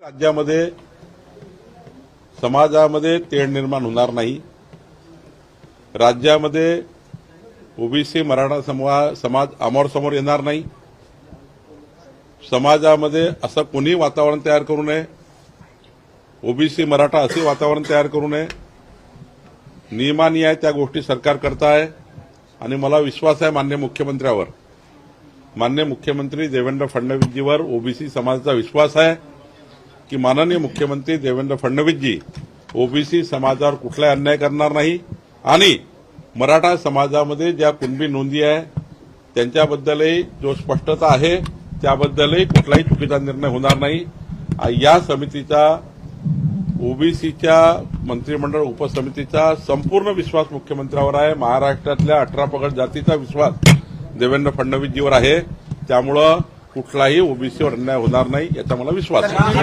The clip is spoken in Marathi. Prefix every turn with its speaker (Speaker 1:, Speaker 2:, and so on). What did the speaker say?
Speaker 1: राज्यामध्ये समाजामध्ये तेढ निर्माण होणार नाही। राज्यामध्ये ओबीसी मराठा समाज अमोरासमोर येणार नाही। समाजामध्ये असं कोणी वातावरण तयार करू नये, ओबीसी मराठा असे वातावरण तयार करू नये। नियमाने आहे त्या गोष्टी सरकार करत आहे आणि मला विश्वास आहे माननीय मुख्यमंत्र्यावर, माननीय मुख्यमंत्री देवेंद्र फडणवीसजीवर ओबीसी समाजाचा विश्वास आहे की माननीय मुख्यमंत्री देवेंद्र फडणवीसजी ओबीसी समाजावर कुठलाही अन्याय करणार नाही आणि मराठा समाजामध्ये ज्या कुणबी नोंदी आहे त्यांच्याबद्दलही जो स्पष्टता आहे त्याबद्दलही कुठलाही चुकीचा निर्णय होणार नाही। या समितीचा ओबीसीच्या मंत्रिमंडळ उपसमितीचा संपूर्ण विश्वास मुख्यमंत्र्यावर आहे। महाराष्ट्रातल्या 18 पगड जातीचा विश्वास देवेंद्र फडणवीसजीवर आहे, त्यामुळे कुठलाही ओबीसीवर अन्याय होणार नाही याचा मला विश्वास आहे।